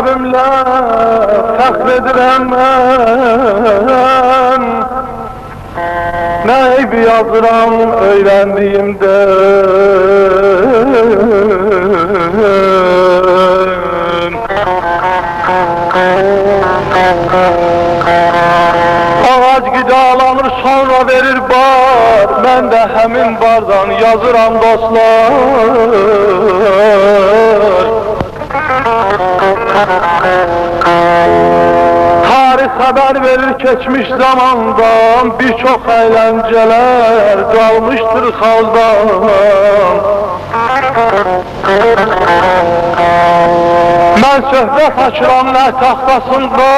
Rəbimlə fəxr edirəm mən. Nə eybi yazıram öyrəndiyimdə. Ağac qidalanır sonra verir bar, mən də həmin bardan yazıram dostlar. Tarih xəbər verir keçmiş zamandan, bir çox əyləncələr qalmışdır xaldan. Mən söhbət açıram nə taxtasında,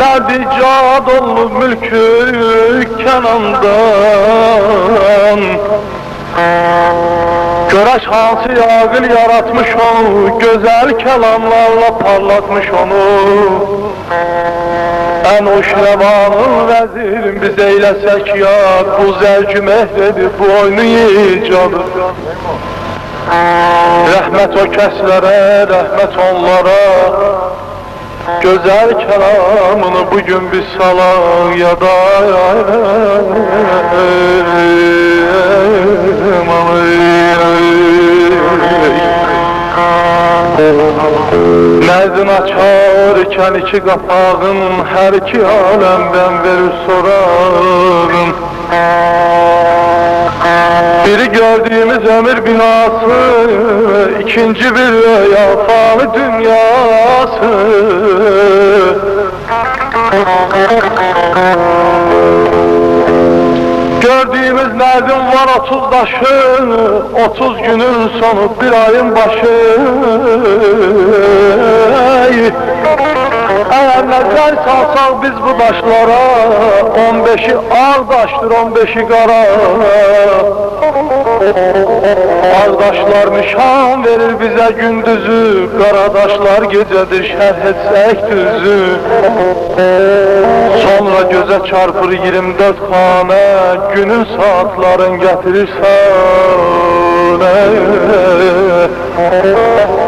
nə dicad olub mülkü Kənandan. Görək hansı yağıl yaratmış onu, gözəl kəlamlarla parlatmış onu. Ən hoş rəvanın vəzirim biz eyləsək yad, bu zəvki məhvədir, bu oyunu icadır. Rəhmət o kəslərə, rəhmət onlara, gözəl kəlamını bugün biz salaq yada. Nəzdin açar ikən iki qapağın, hər iki aləmdən verir sorağın. Biri gördüğümüz ömür binası, ikinci bir rüya fani dünyası. Gördüğümüz nereden var 30 taşı, 30 günün sonu bir ayın başı. Eğer nəzər salsaq biz bu daşlara, 15'i ağ daşdır, 15'i qara. Ağ daşlar nişan verir bize gündüzü, qara daşlar gecedir şərh etsək düzü. Sonra göze çarpır 24 xanə, günün saatların gətirirsən.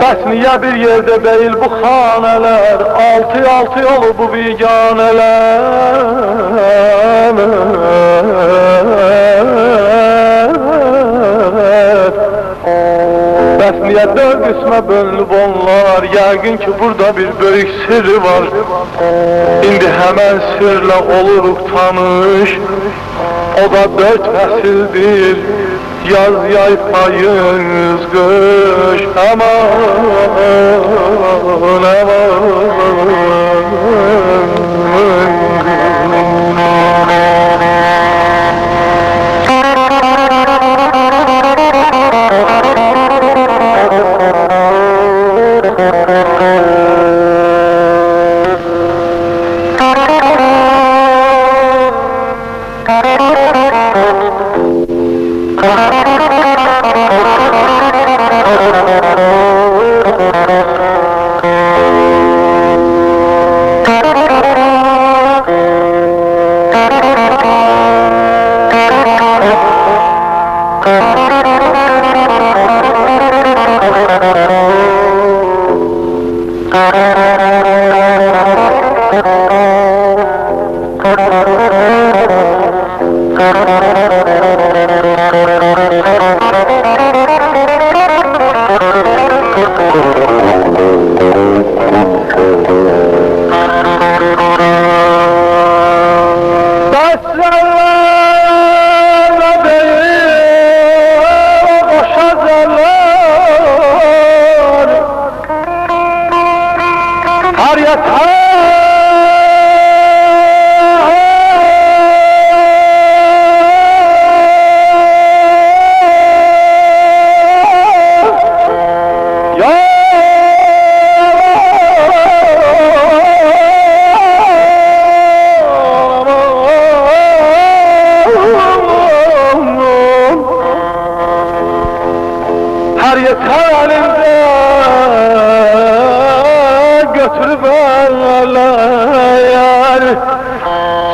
Bəs niyə bir yerdə deyil bu xanələr, altı yolu bu biganələr. Bəs niyə dörd qismə bölünüb onlar, yəqin ki burada bir böyük sirri var. İndi həmən sirlə oluruq tanış, o da 4 fəsildir. Yaz, yay, payız, qış, aman,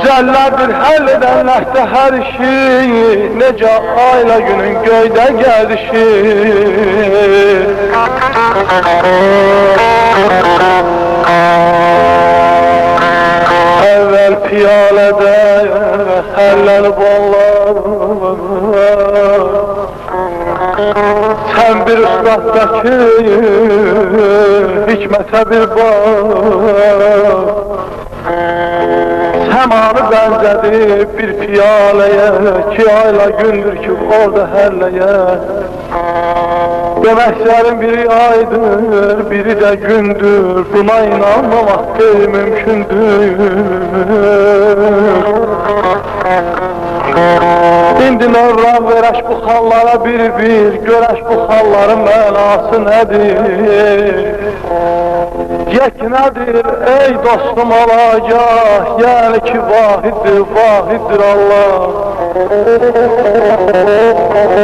Zəllədir həll edənləkdə hər işi, necə ayla günün göydə gəldişi. Evvel piyalede hərlənib onlar, sen bir ustaddaki hikmete bir bak. Səmanı benzedi bir piyaleye, 2 ayla gündür ki orada hərləyə. Deməklərin biri aydır, biri de gündür, buna inanmamak değil mümkündür. İndi növran verəş bu xallara bir, görəş bu xalların mənası nədir? Yek nədir ey dostum alagah, yəni ki vahiddir Allah.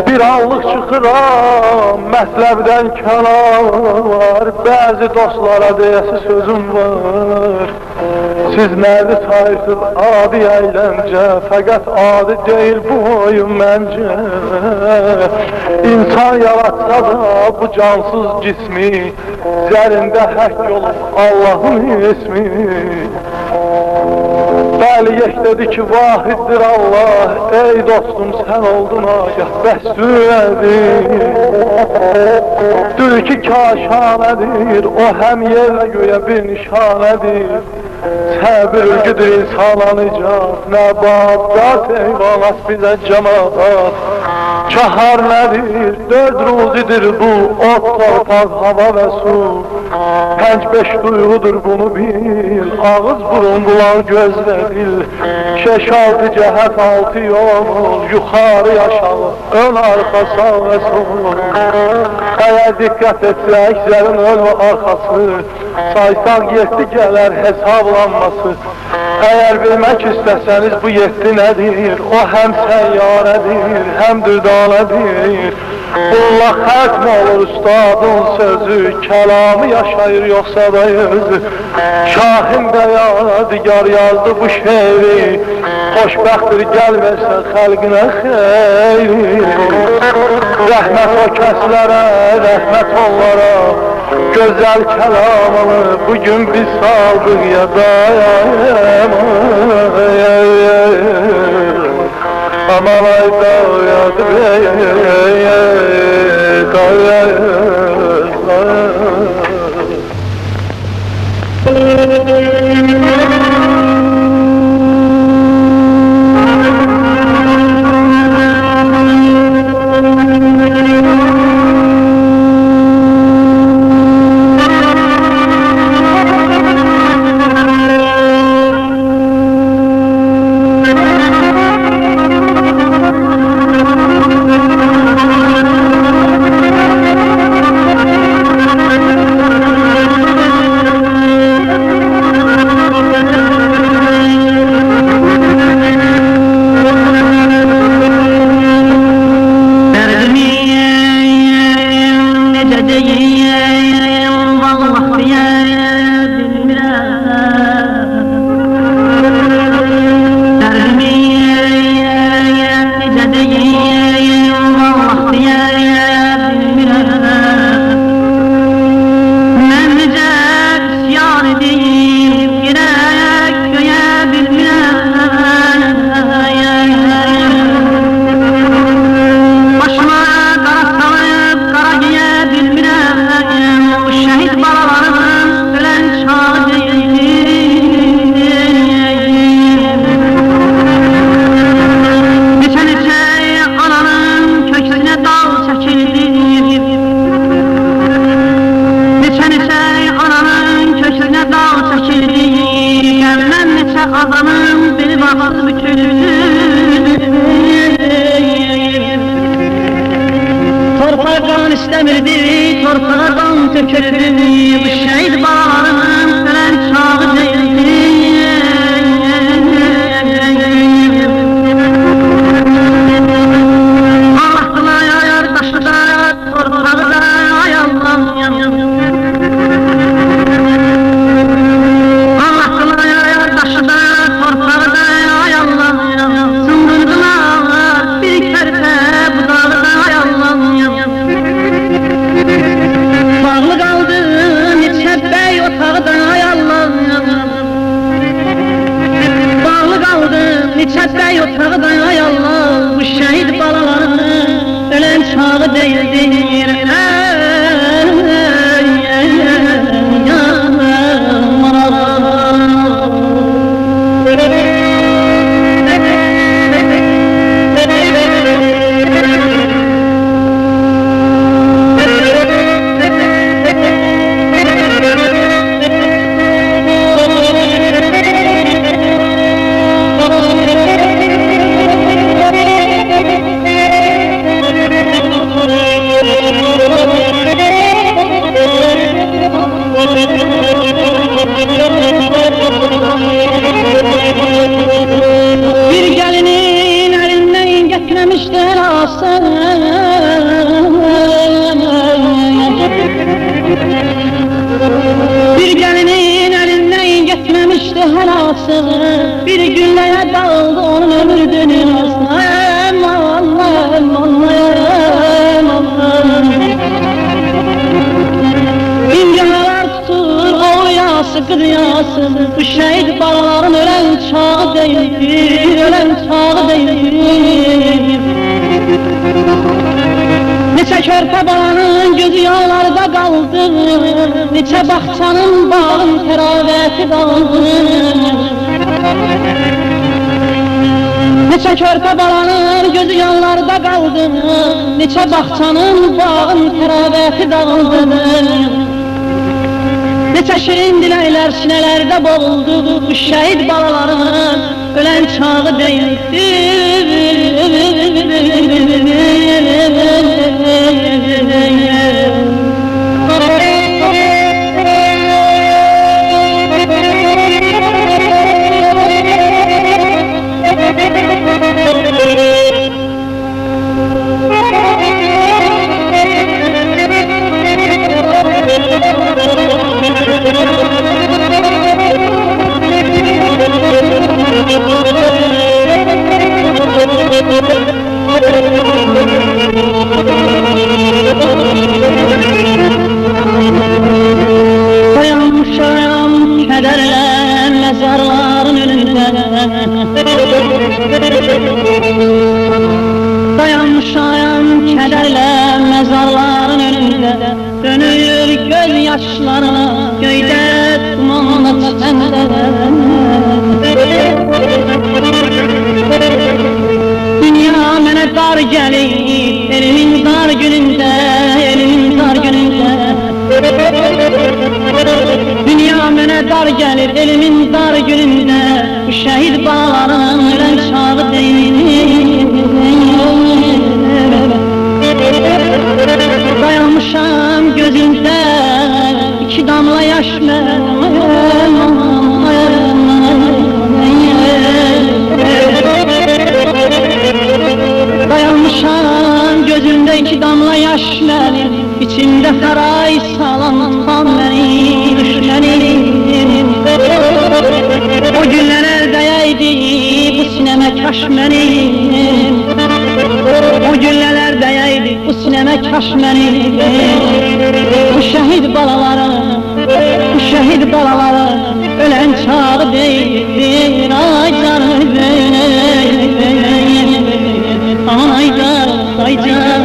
Bir anlıq çıxıram, mətləbdən kənar, bəzi dostlara deyəsi sözüm var. Siz nədir sayırsınız adi əyləncə, fəqət adi deyil bu oyun məncə. İnsan yaratsa da bu cansız cismi, zərində həkk olub Allah'ın ismi. Bəli yekdədir ki vahiddir Allah, ey dostum sen oldun agah bəstüədir. Dür ki kaşanədir, o həm yerlə göyə bir nişanədir. Səbir ülgüdür insana nicat, nəbadat eyvanat bizə cəmaat. Çahar nədir, 4 ruzidir bu, ot, torpaq, hava və su. 5 duyğudur bunu bil, ağız, burun, qulaq, göz və dil. 5-6 cəhət, 6 yol, yuxarı aşağı, ön arxa, sağ və sol. Əgər diqqət etsək, zərin ön və arxası, saysaq 7 gələr hesablanması. Əgər bilmək istəsəniz bu 7 nədir? O həm səyyarədir, həm dürdanədir. Bununla xətm olur ustadın sözü, kəlamı yaşayır yoxsa da özü. Şahin digar yazdı bu şeiri, xoşbəxtdir gəl versə xəlqinə xeyri. Rəhmət o kəslərə, rəhmət onlara, gözəl kəlamını bugün biz saldıq yadayam. Aman ay dağyadı Torpaqdan istəmirdi, torpaqdan töküldü, bu şəhid balalarının ölən çağı deyildi. Allah'ına yayar daşı da, torpağı da, ay Allah'ım. Allah'ına yayar daşı da, torpağı da, ay Allah'ım. Sındırdılar bir kərtə budağı da, ay Allah'ım. Bağlı qaldı neçə bəy otağı Niçəbəy otaqda ay Allah, bu şəhid balaların ölən çağı deyildir. Bir gelinin elinden getmemişler asıl. Bir gelinin elinden getmemişti helası. Bir günlere dağıldı onun ömür dünyası. İnceler tutur o yası kıryası. Bu şehit balaların ölen çağı değildir, ölen çağı değildir. Neçə körpə balanın gözü yağlarda qaldı, neçə baxçanın bağın təravəti qaldı. Neçə körpə balanın gözü yağlarda qaldı, neçə baxçanın bağın təravəti qaldı. Neçə şirin diləklər sinələrdə boğuldu, bu şəhid balaların ölən çağı deyildir. Dayanmışam kederle mezarların önünde. Dayanmışam kederle mezarların önünde. Dönüyor göz yaşlarına, göyde dumanla tütende. Dünya mənə dar gəlir, elimin dar günündə, elimin dar günündə. Dünya mənə dar gəlir, elimin dar günündə. Bu şəhid balaların ölən çağı deyil. Dayanmışam gözündə, iki damla yaş mənim. Dayanmışam gözümdə iki damla yaş mənim, içimdə xaray salan tam mənim, düşmənim. O günlər əldəyəydi bu sinəmə kaş mənim. O günlər əldəyəydi bu sinəmə kaş mənim. Bu şəhid balaları, bu şəhid balaları ölən çağı deyildir. Ay canım ay canım, ay canım.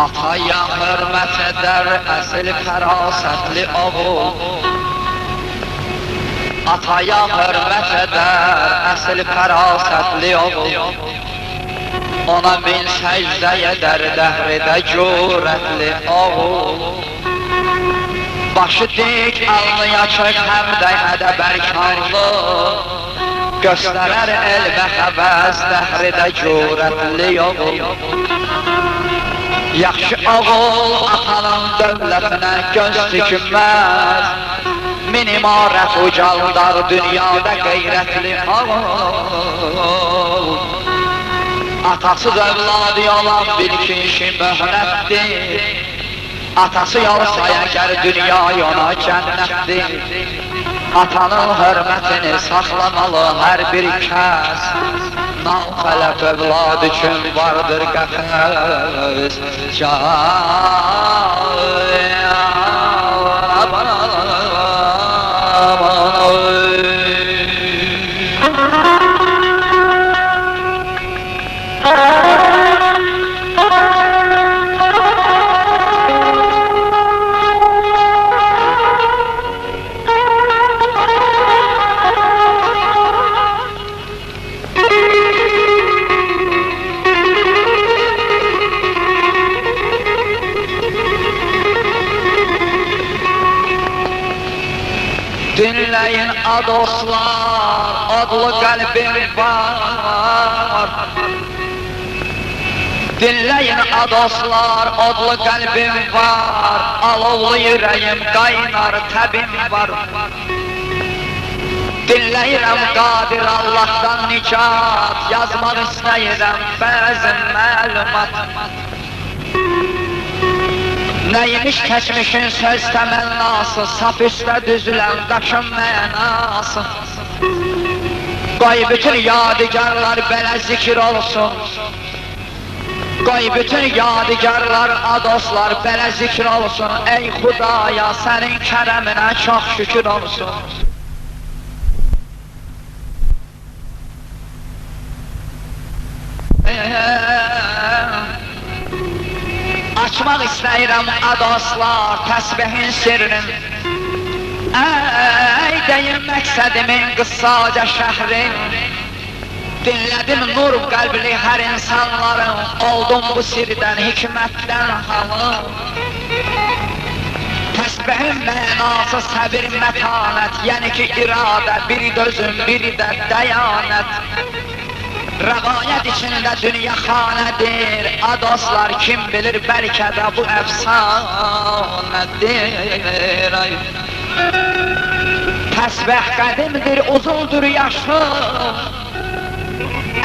Ataya hürmet eder esil ferasetli oğul. Ataya hürmet eder esil ferasetli oğul. Ona min səcdə edər dəhridə cürətli oğul. Başı dik, alnı açıq, həm də ədəb ərkanlı, göstərər elmə həvəz dəhridə cürətli oğul. Yaxşı oğul atanın dövlətinə göz dikməz, min imarət ucaldar dünyada qeyrətli oğul. Atasız övladı olan bir kişi möhnətdir, atası yolsa əgər dünya ona cənnətdir. Atanın hörmətini saxlamalı hər bir kəs, namxələf övlad üçün vardır qəfəs. Dinleyin dostlar, adlı kalbim var. Dinleyin dostlar, adlı kalbim var. Alovlu yüreğim kaynar, təbim var. Dinleyirəm qadir Allah'tan nicat, yazmaq istəyirəm bəzi məlumat. Neymiş keçmişin söz təmənnası, saf üstə düzülən daşın mənası. Qoy bütün yadigarlar belə zikir olsun, qoy bütün yadigarlar, adoslar belə zikir olsun. Ey Xudaya, sənin kərəminə çox şükür olsun. Açmaq istəyirəm adoslar təsbihin sirrin. Ey deyim məqsədimin qıssaca şəhrin. Dinlədim nur qəlbli hər insanların, oldum bu sirdən, hikmətdən halım. Təsbihin mənası səbir, mətanət, yəni ki iradə, biri dözüm, biri də dəyanət. Rəvayət içində dünya xanədir, adoslar kim bilir bəlkə də bu əfsanədir. Təsbih qədimdir, uzundur yaşı,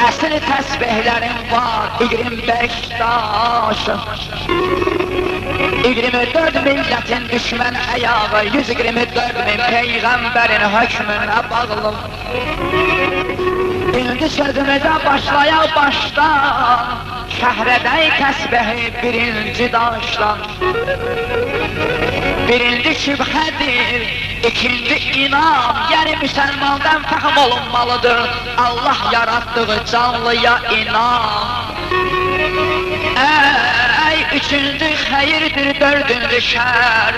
əsl təsbihlərim var, 25 daşı. 24 millətin düşmən əyağı, 124 min peyğəmbərin hökmünə bağlı. İndi sözümüzə başlayaq başdan, şəhrədəy təsbihi birinci daşdan. Birinci şübhədir, ikinci inam, yəni müsəlmandan fəhm olunmalıdır Allah yaratdığı canlıya inam. Ey üçüncü xeyirdir, dördüncü şər,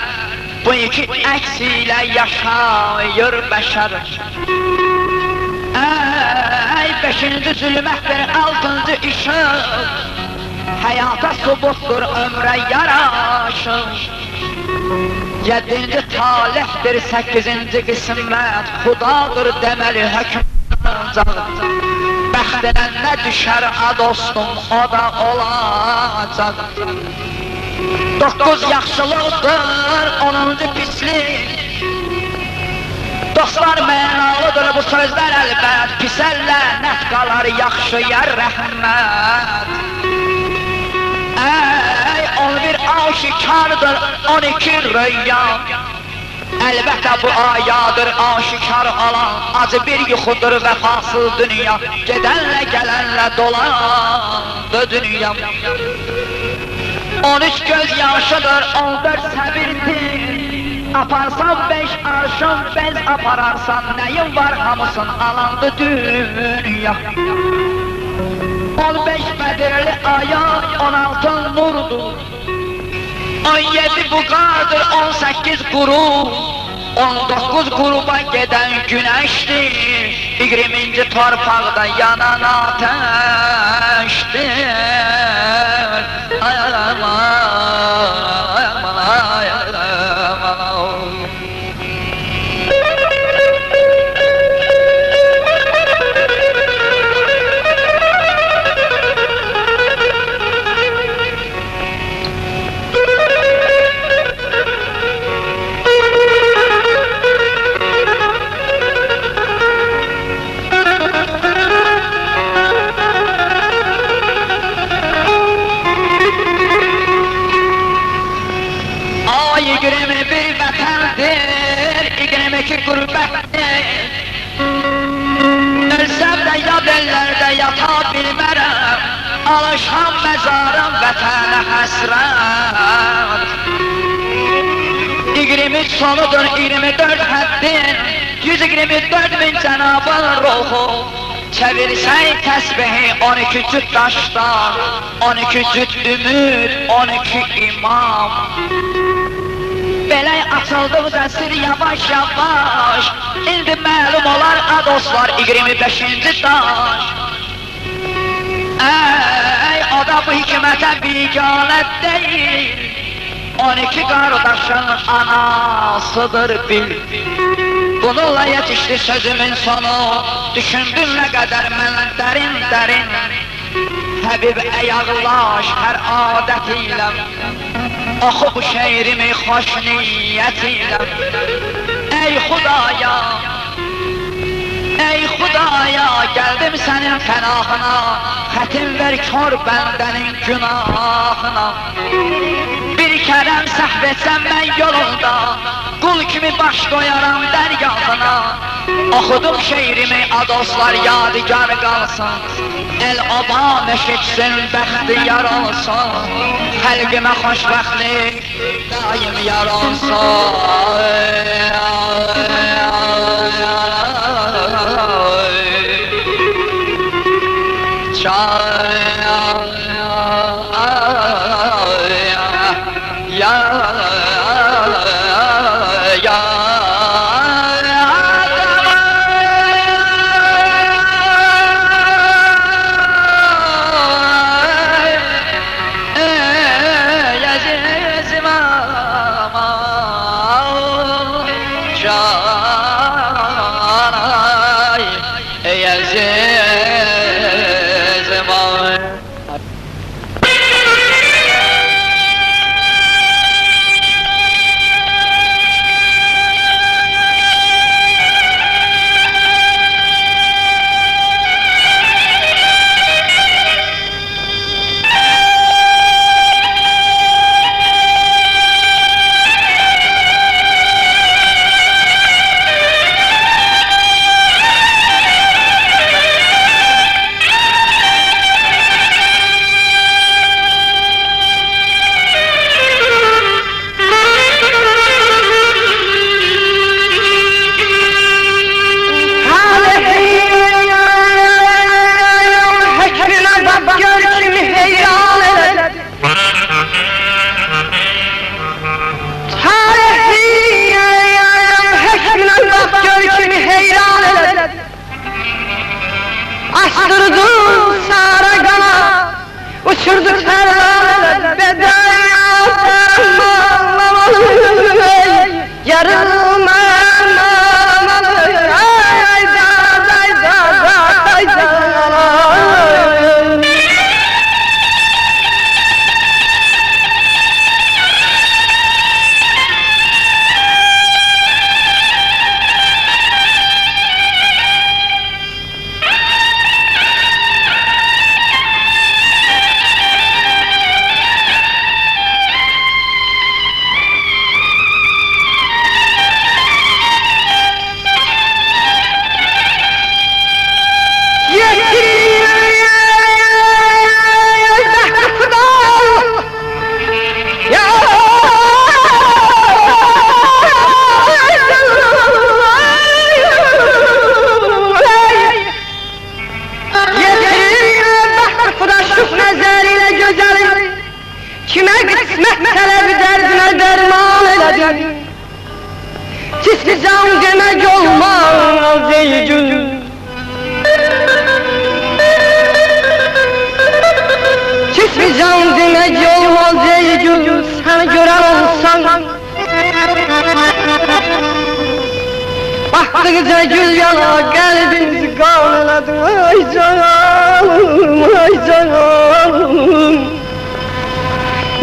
bu iki əks ilə yaşayır bəşər. Ey beşinci zülmətdir, altıncı işıq, həyata subutdur, ömrə yaraşır. Yedinci talihdir, səkizinci qismət, Xudadır deməli hökm ancaq. Bəxtinə nə düşər dostum, o da olacaq. 9 yaxşılıqdır, 10-cu pislik. Dostlar mənalıdır bu sözlər əlbət, pisə lənət qalar, yaxşıya rəhmət. Ey 11 aşikardır, 12 rüya, əlbəttə bu ayadır aşikar olan, acı bir yuxudur vəfasız dünya, gedənlə gələnlə dolandı dünya. 13 göz yaşıdır, 14 səbirdir, aparsan 5 arşın, bez apararsan, nəyin var hamısın alandı dünya. 15 bədirli aya, 16 nurdur, 17 buqardır, 18 qurub, 19 quruba gedən günəşdir, 20-ci torpaqda yanan ateşdir. alışan məzarım vətənə həsrət. İqrimi sonudur 24 həddin, 124 min Cənabın ruhu. Çevirsək təsbihi 12 cüt daşdan, 12 cüt ümid, 12 imam. Belə açıldıqca sir yavaş yavaş, indi məlum olar dostlar 25-ci daş. Ey o da bu hikmətə biganət deyil, 12 qardaşın anasıdır bil. Bununla yetişdi sözümün sonu, düşündüm nə qədər mən dərin. Həbib əyaqlaş hər adət ilə, oxu bu şeirimi xoş niyyət ilə. Ey Xudaya, gəldim sənin pənahına, xətim ver kör bəndənin günahına. Bir kərəm səhv etsəm mən yolunda, qul kimi baş qoyaram dəryağına. Oxudum şeirimi dostlar yadigar qalsın, el obam eşitsin bəxtiyar olsun, xəlqimə xoşbəxtlik daim yar Açtırdın sarı kana, uçurduk sarılar bedayatım yarım Çizgizam demek olmaz ey gül. Çizgizam demek olmaz ey gül. Sen gören olsan baktıkça gül yana kalbimizi kanladın. Ay canım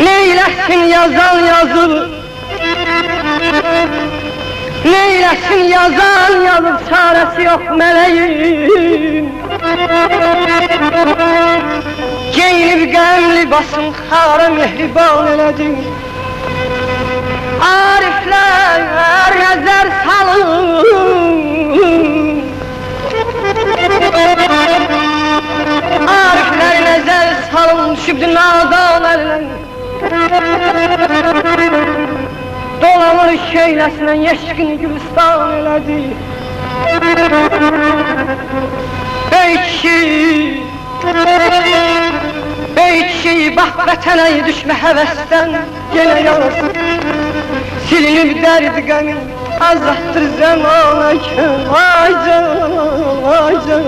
neylesin yazan yazıp, neylesin yazan yazıp, çaresi yok meleğim. Giyinip gemli basın xara mehriban eledin. Arifler nəzər salın, Arifler nəzər salın düşübdü nadan eline. Dolanır şeyləsindən yeşkin gülistan elədi. Böyük kişi, bax vətənə düşmə həvəsdən yenə yalasın. Silinib dərdi qəmin, azaddır zəmanə ki, ay can, ay can.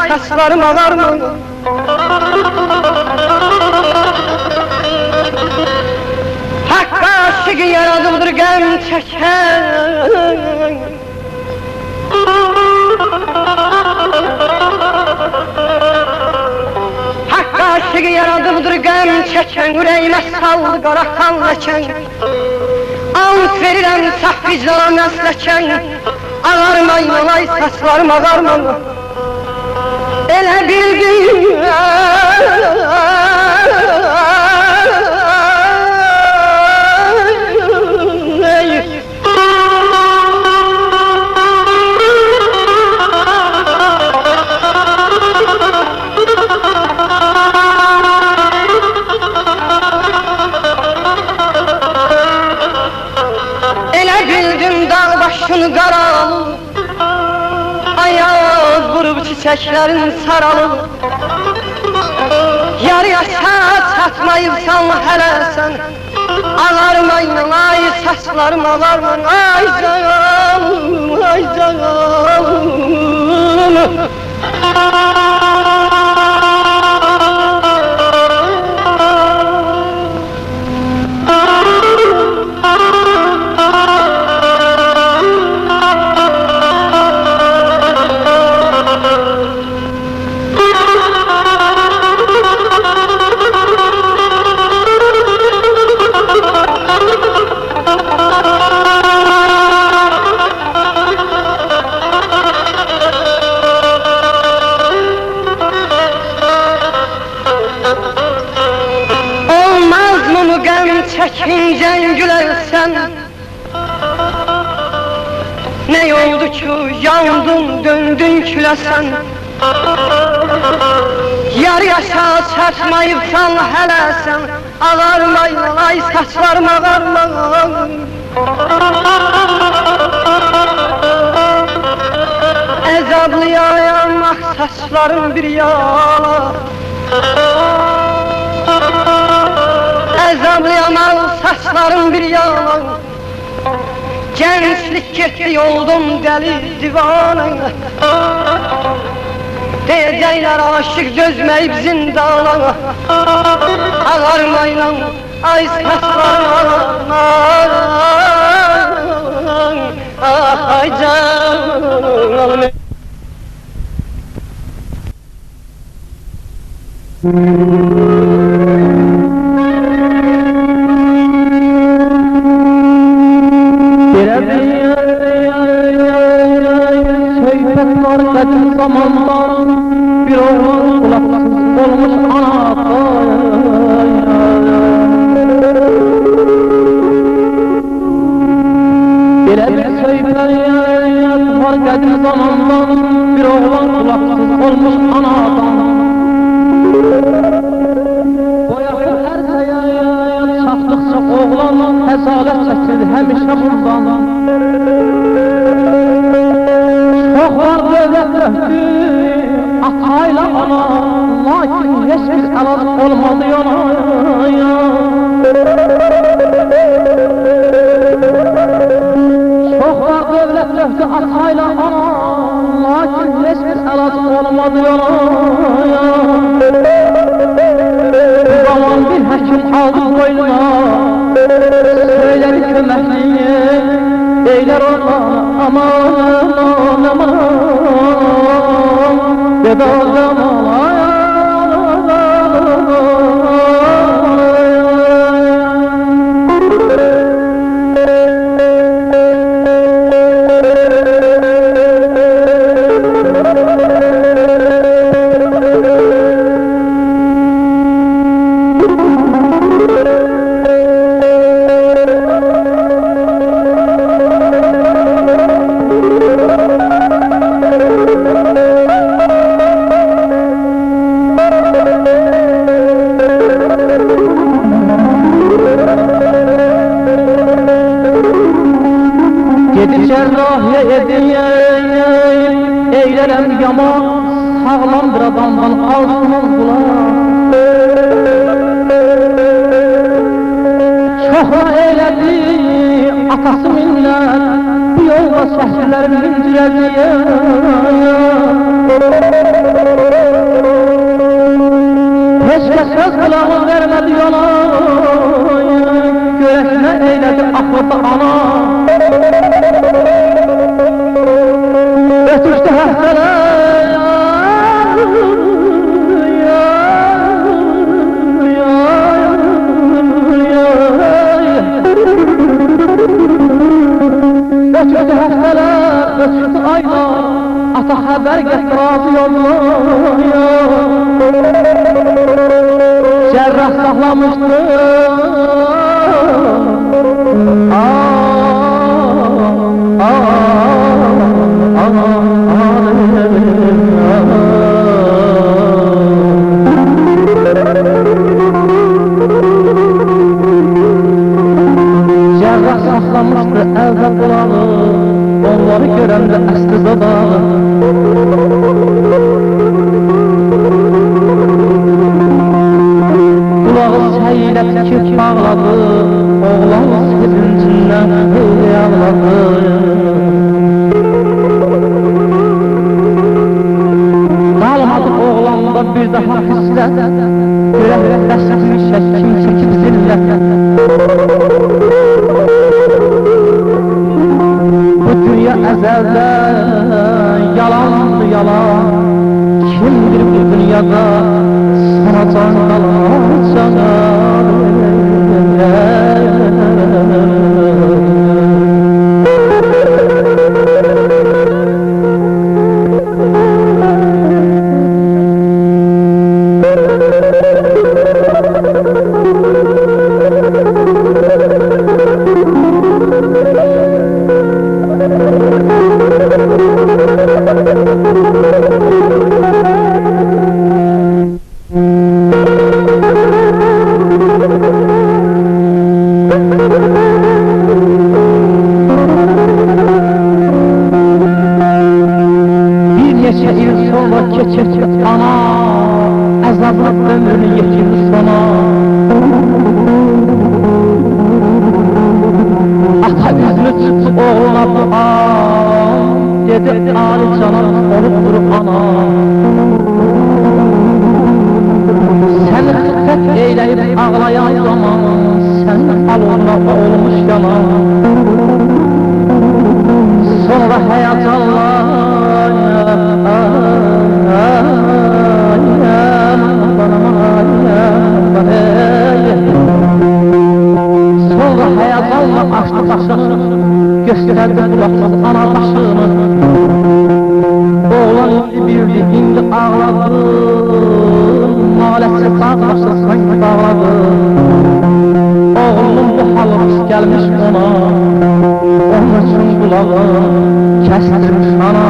Saçlarım ağarmı? Hakka aşık yaradıldır gəm çəkən. Hakka aşık yaradıldır gəm çəkən. Ürəyimə saldı qara xan ləkən. Ant verirəm saf vicdana məsləkən. Ağarmayın olay saçlarım ağarmı? Elə bildim Elə bildim dağ başını qaralı ayaz vurub çiçəklərin saralı. Yarı yaşa çatmayıbsan hələ sən. Ağarmayın ay saçlarım ağarman. Ay canım, ay canım. Çəkincən gülərsən. Nə oldu ki yandın döndün küləsən. Yarı yaşa çatmayıbsan hələ sən. Ağarmayın ay saçlarım ağarmayın. Əzablayayam ah saçlarım bir yana. Əzablayam ah saçlarım bir yana. Gençlik getdi oldum deli divana. Deyəcəklər aşık dözməyib zindana. Ağarmayın ay saçlarım ay canım. şöhret var qədim zamandan, bir oğlan qulaqsız olmuş ana. Belə bir söhbət var qədim zamandan, bir oğlan qulaqsız olmuş anadan. Boyağı hər səyət çatdıqca oğlan həzalət çəkir həmişə bundan. Çox var dövlət rəhdi, atayla ana, lakin heç bir əlac olmadı yana. Çox var dövlət rəhdi, atayla ana, lakin heç bir əlac olmadı yana. Zaman bir həkim aldı boynuna, söylədi köməkliyi, eylər ona aman aman, dedi adam cerrahiye edeyim, eylerem yaman, sağlam bir adamdan alsın kulak. Çoxla eyledi atası minnet, bu yolda şəhərlər mindirədiyə. Heç kəs söz qulağı vermədi yana, görəkmə eylədi axırda ana. Ötüştü həftələr, ötüştü həftələr, ötüştü aylar, ata xəbər getdi razı yollar. Cərrah saxlamışdı, Cerrah saxlamışdı əldə qulağı, onları görəndə əsli zadağı. Qulağı səyilə tikib bağladı, oğlan sevincindən ağladı. Qalmadı oğlanda bir daha hislət, görək dəstini şəkkim çəkib zillət. Bu dünya əzəldə yalandı yalan, kimdir bu dünyada sana can qalacaq. Neçə il sonra keçir ana, əzablı ömrünü yetirdi sona. Ata üzünü tutdu oğluna bu an, dedi Ali canım oludur ana. Səni xiffət eyləyib ağlayan zaman, sənin alonla olmuş yalan. Sonra həyacanla sonra həyacanla açdı başını, göstərdi qulaqsız ana başını. ağladım, nalesi bağlaşı sanki bağladım. Oğlum bu halı pis gelmiş ona, onun için kulağı kestirmiş ana.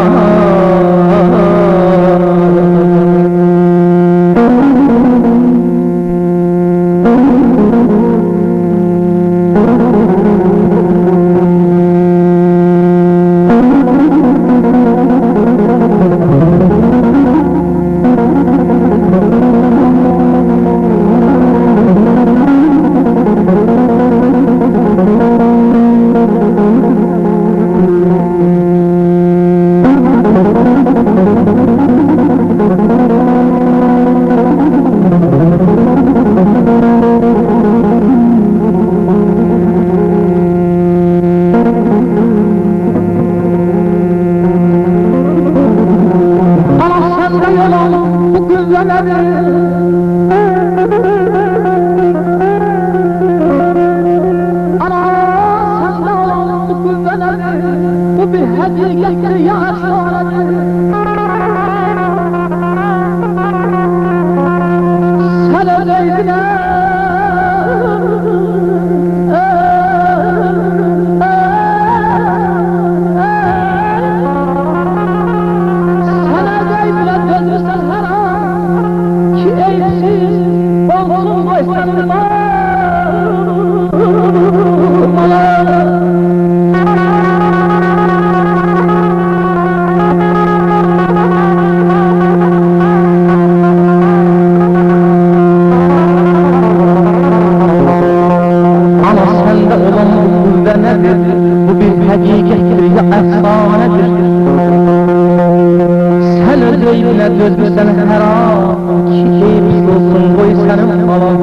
Dözmüşsen her an ki hepsi olsun koy senin falan.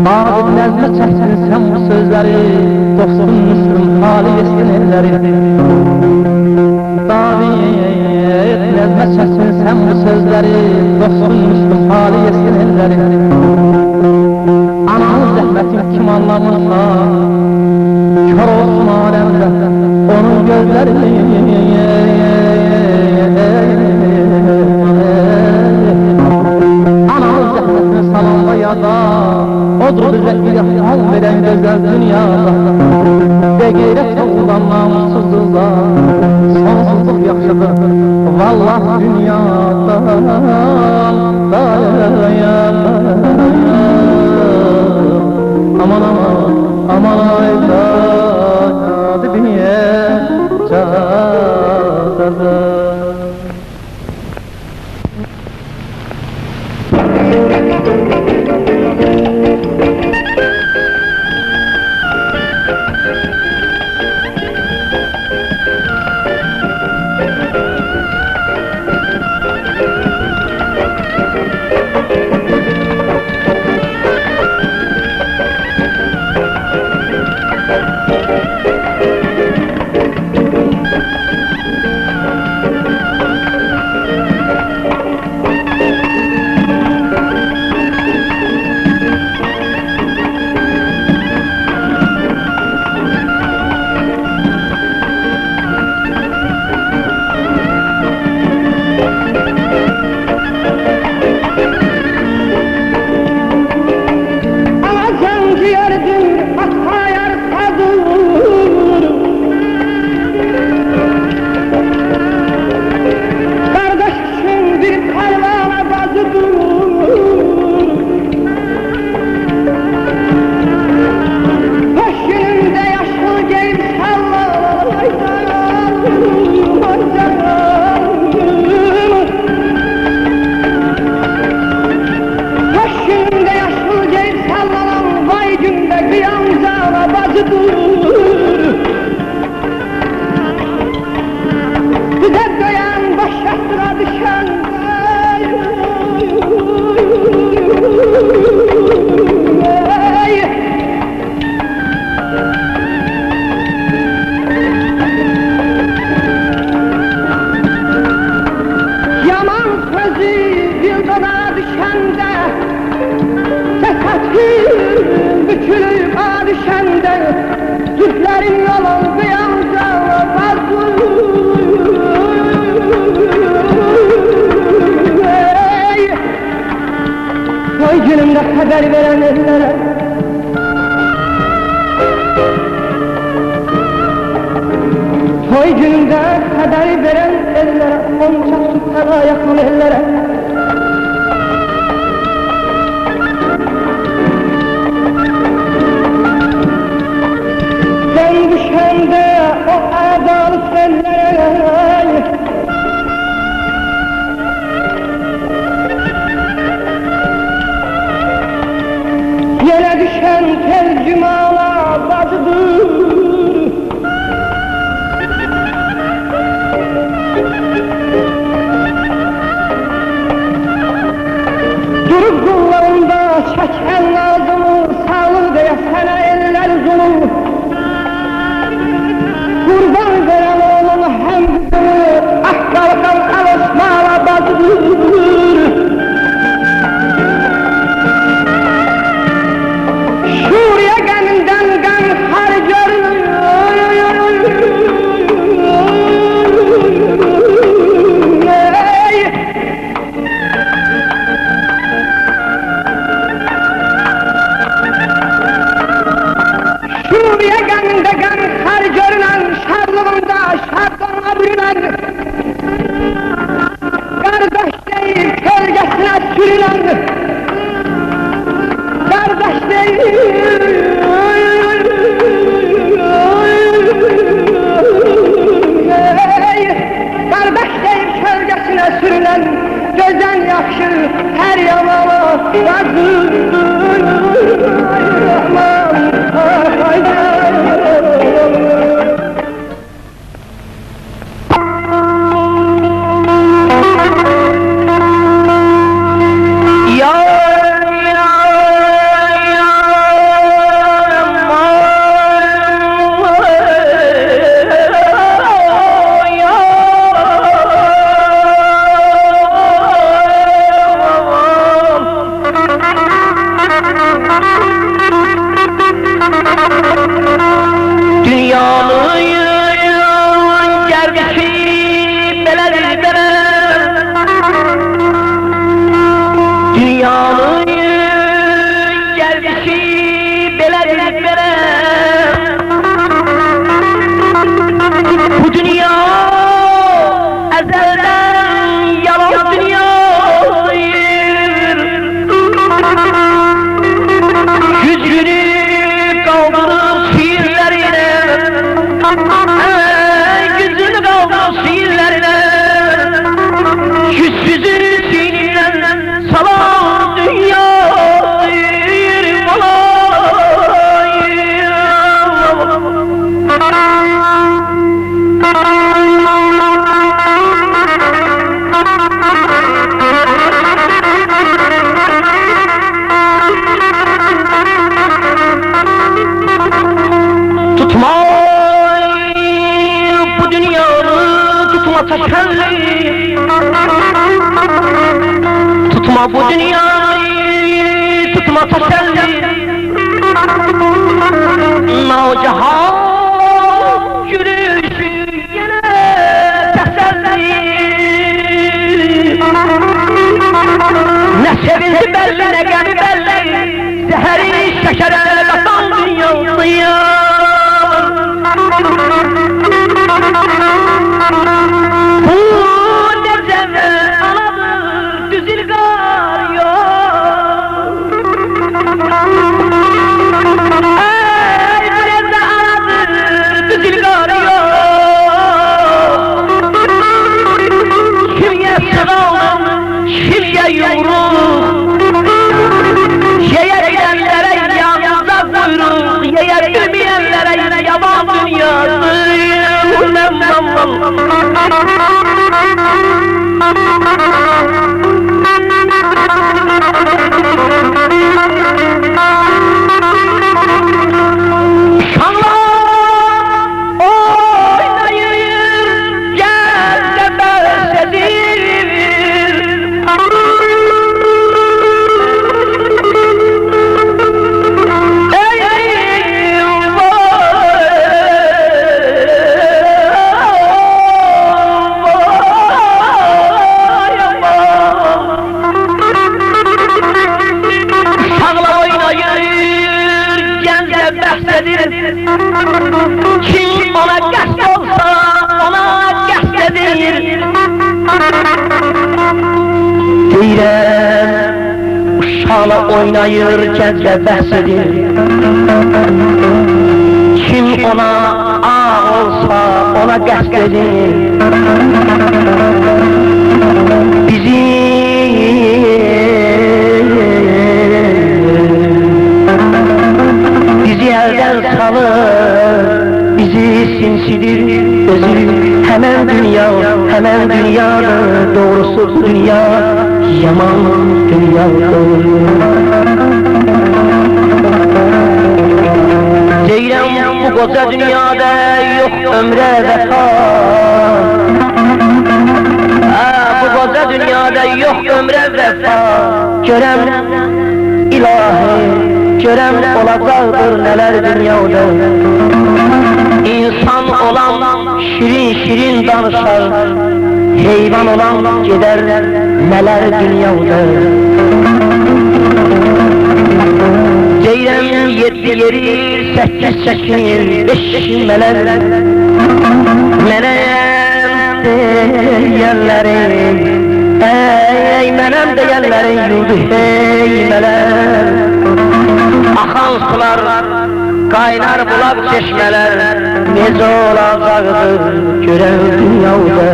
Ağzı nezme çeksin sen bu sözleri, dostun Müslüm hali yesin elleri. Davet nezme çeksin sen bu sözleri, dostun Müslüm hali yesin elleri. Ananın zahmetin kim anlamırsa, kör olsun alemde onun gözlerini. Odur bize ilham veren güzel dünyada. Ve gayret olan namussuzluğa sonsuzluk yakşıdır vallah dünyada. Aman aman aman ayda diye çağırdı. ellere, onca sütana yakın ellere. Sen düşende o adalı sellere, yere düşen tercümana bacıdır. Durup kullarında çeken lazımı, sağlık diye sana eller zulüm. Kurban veren oğlunu hem kızını, ah kalkan alışmala bacıdır. Suriye geminden gamhar Suriye geminde gamhar görünen, şarlığında şartlarına bürünen, kardeş değil kölgesine sürülen, kardeş değil. Kardeş değil kölgesine sürülen, gözden yakşı her yamala yazılır. Tutma bu dünyayı, tutma teselli, Nağcahan yürüyüşü yine teselli. Ne sevinci belli, ne gemi belli, zeheri şekere katan dünyası. Deyirəm, uşaqla oynayır, gənclə bəhs edir. Kim ona ağ olsa, ona qəsd edir. Bizi eldən salır, bizi sinsidir özü. Hemen dünyadır, doğrusu dünya yaman dünyadır. Deyirəm, bu koca dünyada yok ömre vefa. Bu koca dünyada yok ömre vefa. Görəm ilahi, görəm olacaqdır neler dünyada. İnsan olan şirin şirin danışar, heyvan olan gider neler dünyada. Deyirəm, 7 yeri 8 çəkinir, 5 mələr mənəm deyənlərin, ey mənəm deyənlərin yurdu hey mələr. Axan sular, qaynar bulaq çeşmələr, necə olacaqdır görən dünyada.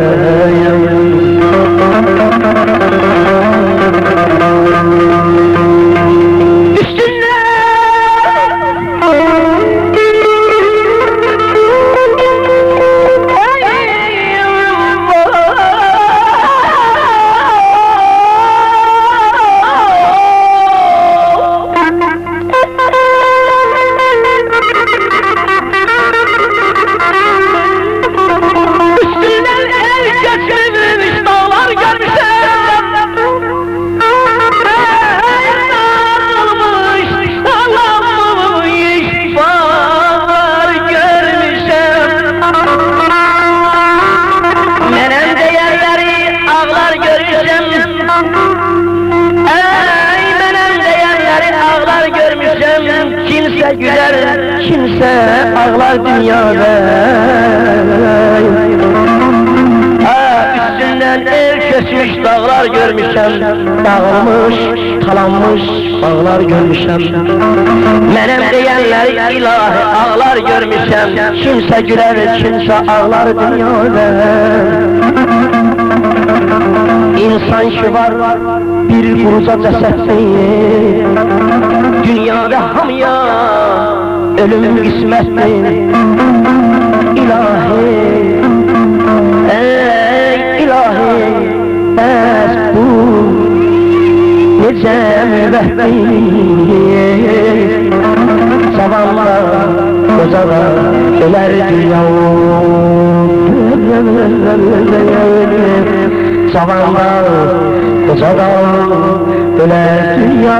Kimse güler, kimse ağlar dünyada. Üstünden el kesmiş dağlar görmüşem, dağılmış, talanmış bağlar görmüşem. Menem diyenler ilahi ağlar görmüşem, kimse güler, kimse ağlar dünyada. İnsan ki var, bir kuruca ceset değil. Dünyada hamıya ölüm kısmettir. İlahi, ey ilahi, bəs bu necə müvəhdir. Zavallar, qocalar, ölər dünya. Zavallar, qocalar, ölər dünya.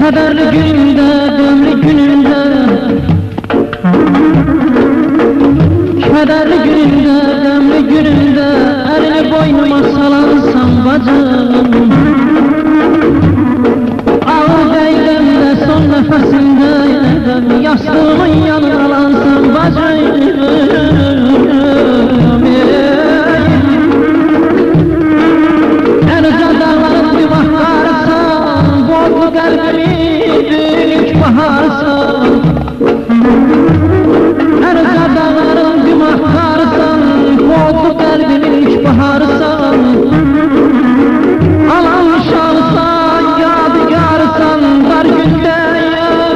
Kederli günümde, demli günümde Kederli günümde, demli günümde Elini boynuma salansan bacım Ağır değdimde, son nefesimdeydim Yastığımın yanına alansın bacım En uca dağların bir baharsan Boğdu kalbimi büyük baharsan En uca dağların bir baharsan Boğdu kalbimi üç baharsan Alan şansan, yadigarsan Dar günde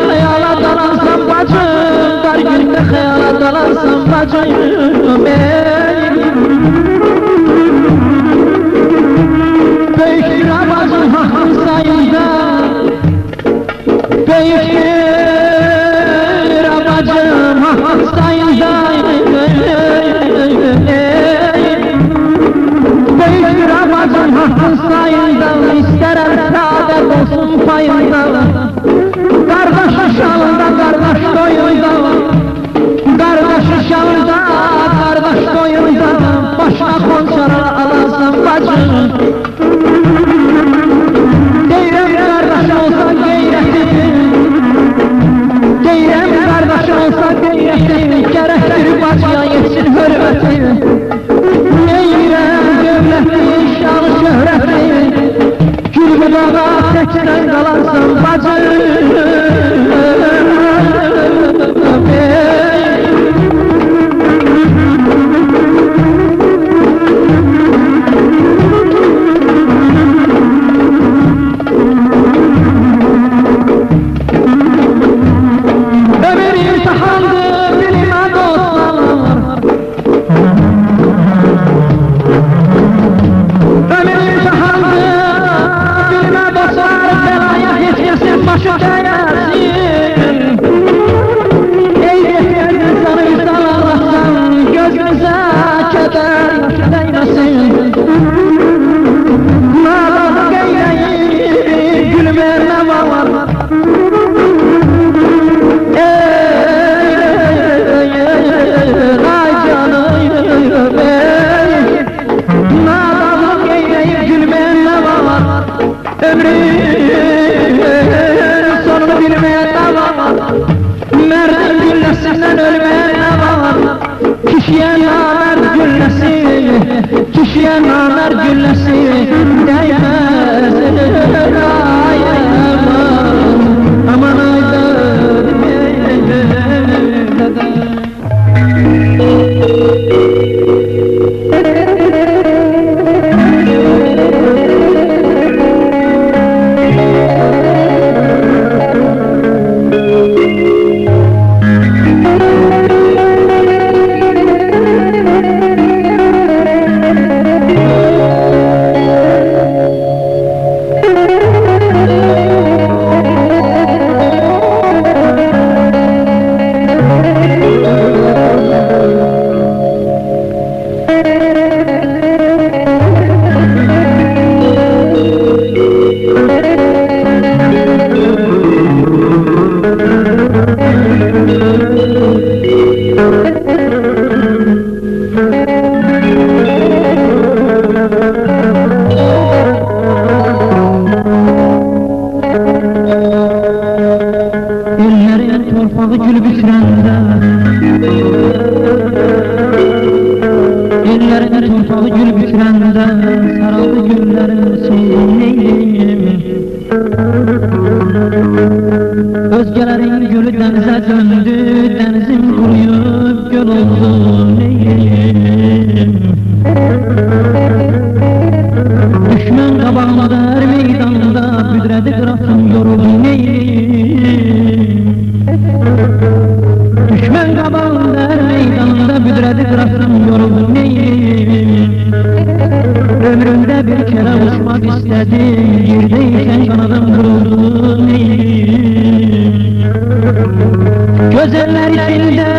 hayala dalansan bacım Dar günde hayala dalansan bacım Büyüktür abacım hakkın sayında Büyüktür abacım hakkın sayında Büyüktür abacım hakkın sayında İsterim saadet olsun payında Kardeşin şalında, kardeş doyunda Kardeşin şalında, kardeş doyunda Başına konçalar alasın bacım Deyrem kardeş olsa geyretin Deyrem kardeş olsa geyretin Gerektir bacıya yetsin hürmetin Neyrem devletin şanı şöhretin Gül budağa tekten kalansın bacım Sonunu bilmeyen ne var? Merdin güllesinden ölmeyen ne var? Kişiye namert güllesi Kişiye namert güllesi Değmez ay aman torpağı gül bitirəndə Ellərin torpağı gül bitirəndə Saraldı güllərin soldu neyliyim Özgələrin gölü dənizə döndü Dənizim quruyub göl oldu neyliyim Düşmən qabağında hər meydanda Büdrədi qıraqsın yoruldu neyliyim Düşmən qabağında hər meydanında Büdrədi qıraqsın yoruldu neyliyim Ömrümdə bir kərə uçmaq istədim Yerdeykən qanadım qırıldı neyliyim Gözəller içində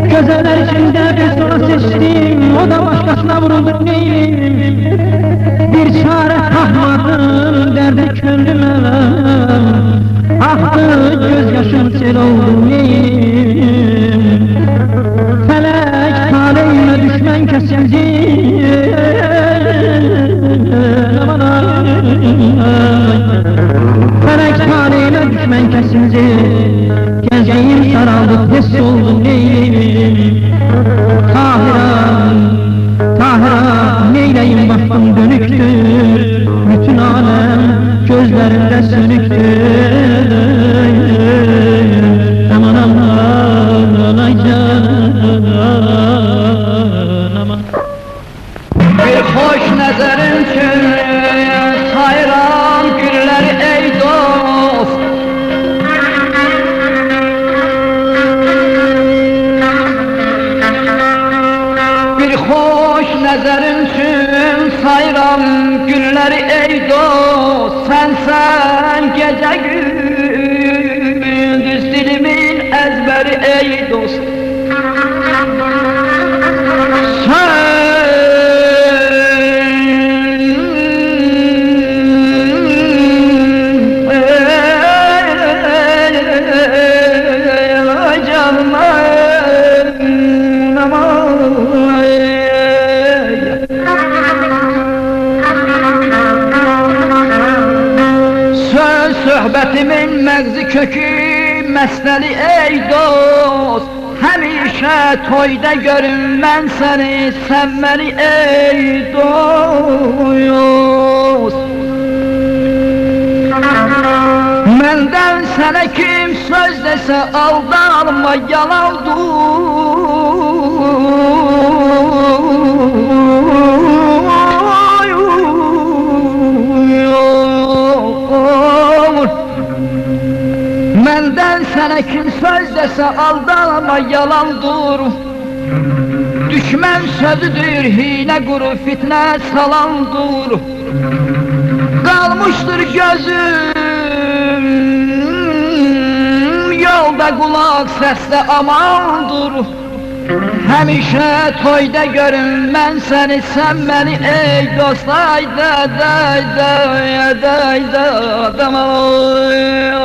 Gözler içinde bir soru seçtim, o da başkasına vuruldu neyim? Bir çare tapmadım, derdi könlüme. Aktı gözyaşım sel oldu neyim? Felek taleyime düşmen kesildi. Aman ay. Felek taleyime düşmen kesildi. Gençliğim saraldı, pes oldu neyim? Tahira, neyleyim baktım dönüktür. Bütün alem gözlerimde sönüktür. Aman aman ay can aman. Bir hoş nəzərin üçün sayıram gülləri ey dost. Bir hoş nəzərin üçün sayıram gülləri ey dost. Sənsən gecə gündüz dilimin əzbəri ey dost. Söhbətimin məğzi kökü məsnəli ey dost. Həmişə toyda görüm mən səni, sən məni ey dost. Məndən sənə kim söz desə aldanma, yalandır. Məndən sənə kim söz desə aldanma, yalandır. Düşmən sözüdür, hilə quru, fitnə salandır. Qalmışdır gözüm yolda, qulaq səsdə amandır. Həmişə toyda görüm mən səni, sən məni ey dost. Ayda dayda dayda daman.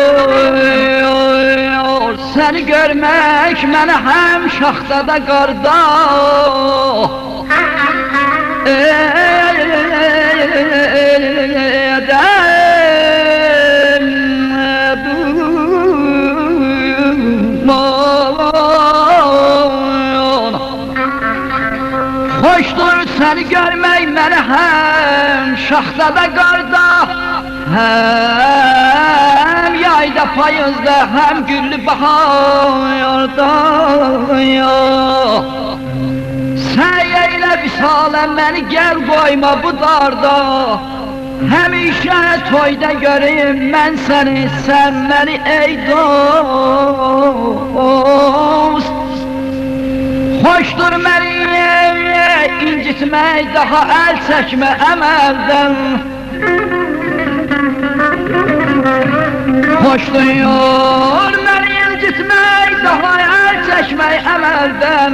Hoşdur səni görmək mənə həm şaxtada qarda. Hoşdur səni görmək mənə həm şaxtada qarda. Hem yayda payızda, hem güllü baharda. Səy eylə visalə məni, gəl qoyma bu darda. Həmişə toyda göreyim mən səni, sən məni ey dost. Hoşdur məni incitmək, daha əl çəkmə əməldən. Hoşdur məni incitmək, daha əl çəkmək əməldən.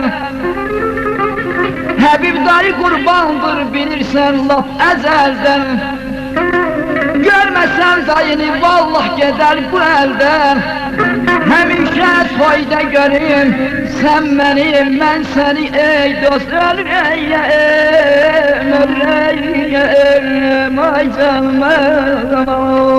Həbib dayı qurbandır, bilirsən laf əzəldən. Görməsən dayını, vallah gedər bu əldən. Həmişə toyda görüm, sən məni, mən səni ey dost. Ölürəm, ölürəm. ay canım ay.